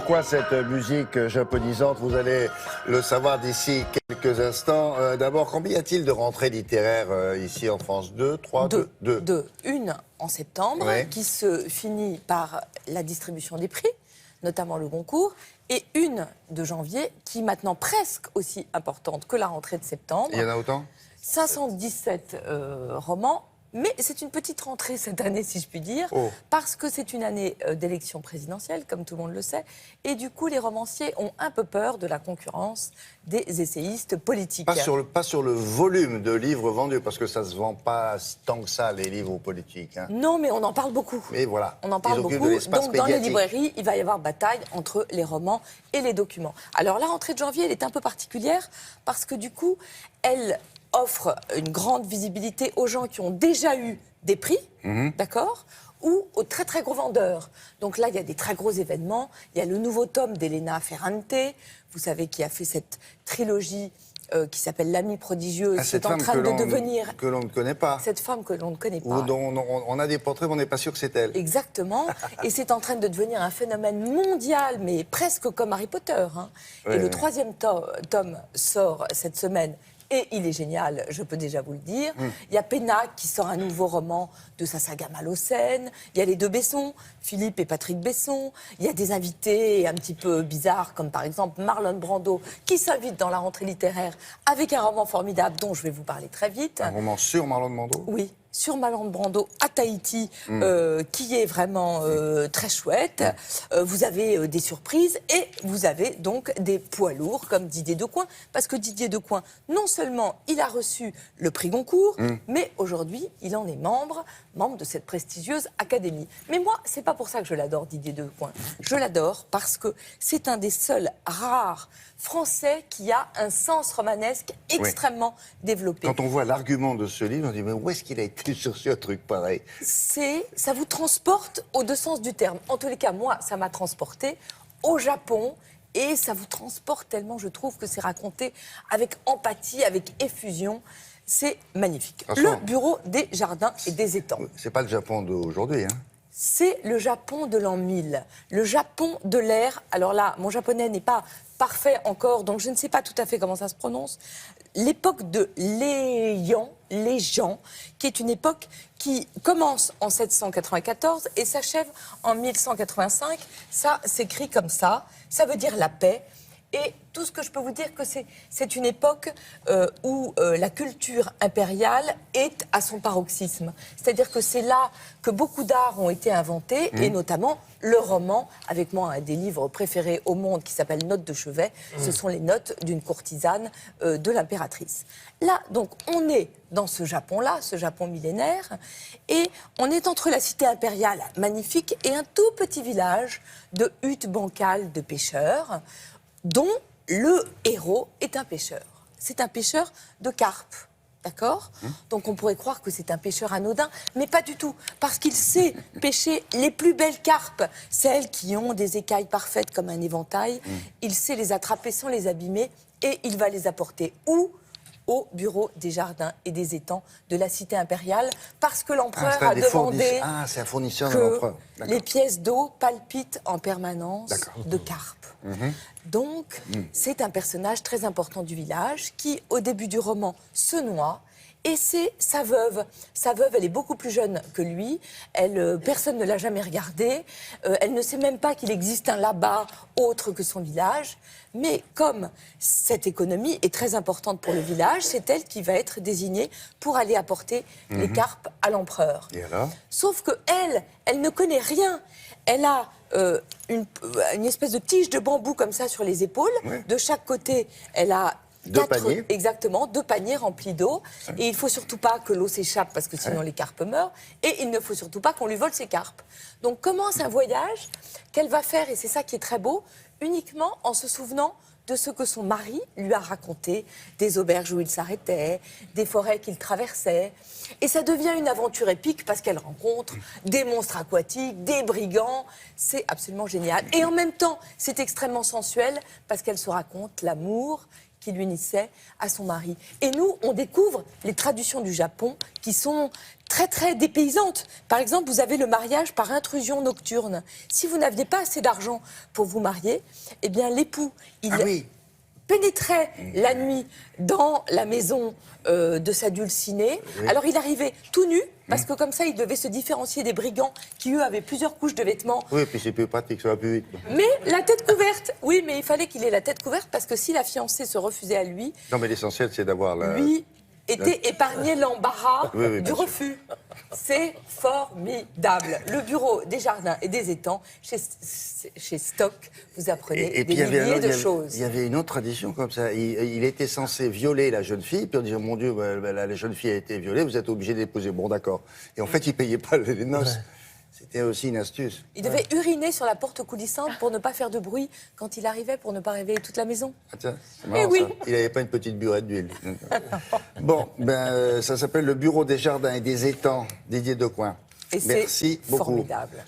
Pourquoi cette musique japonisante? Vous allez le savoir d'ici quelques instants. D'abord, combien y a-t-il de rentrées littéraires ici en France? Deux, trois, deux. Une en septembre, Oui. qui se finit par la distribution des prix, notamment le Goncourt, et une de janvier, qui est maintenant presque aussi importante que la rentrée de septembre. Il y en a autant? 517 romans. Mais c'est une petite rentrée cette année, si je puis dire, parce que c'est une année d'élection présidentielle, comme tout le monde le sait. Et du coup, les romanciers ont un peu peur de la concurrence des essayistes politiques. Pas sur le volume de livres vendus, parce que ça ne se vend pas tant que ça, les livres politiques. Hein. Non, mais on en parle beaucoup. Mais voilà, on en parle beaucoup. Donc, dans les librairies, il va y avoir bataille entre les romans et les documents. Alors, la rentrée de janvier, elle est un peu particulière, parce que du coup, elle offre une grande visibilité aux gens qui ont déjà eu des prix, d'accord, ou aux très très gros vendeurs. Donc là, il y a des très gros événements. Il y a le nouveau tome d'Elena Ferrante, vous savez, qui a fait cette trilogie qui s'appelle L'Amie prodigieuse. C'est en train de devenir... Que l'on ne connaît pas. Cette femme que l'on ne connaît pas. Ou dont on a des portraits, mais on n'est pas sûr que c'est elle. Exactement. Et c'est en train de devenir un phénomène mondial, mais presque comme Harry Potter. Hein. Et le troisième tome sort cette semaine. Et il est génial, je peux déjà vous le dire. Il y a Pénac qui sort un nouveau roman de sa saga Malocène. Il y a les deux Besson, Philippe et Patrick Besson. Il y a des invités un petit peu bizarres, comme par exemple Marlon Brando, qui s'invite dans la rentrée littéraire avec un roman formidable dont je vais vous parler très vite. Un roman sur Marlon Brando? Oui. Sur Marlon Brando à Tahiti, qui est vraiment très chouette. Vous avez des surprises et vous avez donc des poids lourds comme Didier Decoing, parce que Didier Decoing, non seulement il a reçu le prix Goncourt, mais aujourd'hui il en est membre de cette prestigieuse académie. Mais moi, c'est pas pour ça que je l'adore, Didier Decoing. Je l'adore parce que c'est un des seuls rares Français qui a un sens romanesque extrêmement développé. Quand on voit l'argument de ce livre, on dit mais où est-ce qu'il a été chercher un truc pareil? Ça vous transporte aux deux sens du terme. En tous les cas, moi, ça m'a transporté au Japon. Et ça vous transporte tellement, je trouve, que c'est raconté avec empathie, avec effusion. C'est magnifique. Le bureau des jardins et des étangs. C'est pas le Japon d'aujourd'hui, hein? C'est le Japon de l'an 1000. Le Japon de l'ère... Alors là, mon japonais n'est pas parfait encore, donc je ne sais pas tout à fait comment ça se prononce. L'époque de Léjan, qui est une époque qui commence en 794 et s'achève en 1185. Ça s'écrit comme ça. Ça veut dire la paix. Et tout ce que je peux vous dire, que c'est une époque où la culture impériale est à son paroxysme. C'est-à-dire que c'est là que beaucoup d'arts ont été inventés, et notamment le roman, avec moi un des livres préférés au monde qui s'appelle Notes de chevet. Ce sont les notes d'une courtisane de l'impératrice. Là, donc, on est dans ce Japon-là, ce Japon millénaire, et on est entre la cité impériale magnifique et un tout petit village de huttes bancales de pêcheurs, dont le héros est un pêcheur. C'est un pêcheur de carpes, d'accord ? Donc on pourrait croire que c'est un pêcheur anodin, mais pas du tout, parce qu'il sait pêcher les plus belles carpes, celles qui ont des écailles parfaites comme un éventail. Il sait les attraper sans les abîmer, et il va les apporter où ? Au bureau des jardins et des étangs de la cité impériale, parce que l'empereur a demandé c'est un fournisseur de que l'empereur. les pièces d'eau palpitent en permanence de carpes. Donc, c'est un personnage très important du village qui, au début du roman, se noie. Et c'est sa veuve. Sa veuve, elle est beaucoup plus jeune que lui. Personne ne l'a jamais regardée. Elle ne sait même pas qu'il existe un là-bas autre que son village. Mais comme cette économie est très importante pour le village, c'est elle qui va être désignée pour aller apporter les carpes à l'empereur. Et alors ? Sauf que elle ne connaît rien. Elle a une espèce de tige de bambou comme ça sur les épaules. De chaque côté, elle a... Deux paniers. Exactement, 2 paniers remplis d'eau. Et il ne faut surtout pas que l'eau s'échappe parce que sinon les carpes meurent. Et il ne faut surtout pas qu'on lui vole ses carpes. Donc commence un voyage qu'elle va faire, et c'est ça qui est très beau, uniquement en se souvenant de ce que son mari lui a raconté, des auberges où il s'arrêtait, des forêts qu'il traversait. Et ça devient une aventure épique parce qu'elle rencontre des monstres aquatiques, des brigands. C'est absolument génial. Et en même temps, c'est extrêmement sensuel parce qu'elle se raconte l'amour qui l'unissait à son mari. Et nous, on découvre les traditions du Japon qui sont très, très dépaysantes. Par exemple, vous avez le mariage par intrusion nocturne. Si vous n'aviez pas assez d'argent pour vous marier, eh bien, l'époux, il pénétrait la nuit dans la maison de sa dulcinée. Oui. Alors, il arrivait tout nu, parce que comme ça, il devait se différencier des brigands qui, eux, avaient plusieurs couches de vêtements. Oui, et puis c'est plus pratique, ça va plus vite. Mais la tête couverte. Oui, mais il fallait qu'il ait la tête couverte, parce que si la fiancée se refusait à lui... Non, mais l'essentiel, c'est d'avoir la... Lui était épargné l'embarras du sûr. refus. C'est formidable. Le bureau des jardins et des étangs, chez Stock, vous apprenez des milliers de choses. Il y avait une autre tradition comme ça. Il était censé violer la jeune fille, puis on disait, mon Dieu, la jeune fille a été violée, vous êtes obligé de l'épouser. Bon, d'accord. Et en fait, il ne payait pas les noces. Ouais. C'était aussi une astuce. Il devait uriner sur la porte coulissante pour ne pas faire de bruit quand il arrivait, pour ne pas réveiller toute la maison. Ah tiens, c'est marrant, oui. Ça. Il n'avait pas une petite burette d'huile. Bon, ça s'appelle le bureau des jardins et des étangs, Didier Decoing. Et merci beaucoup. Formidable.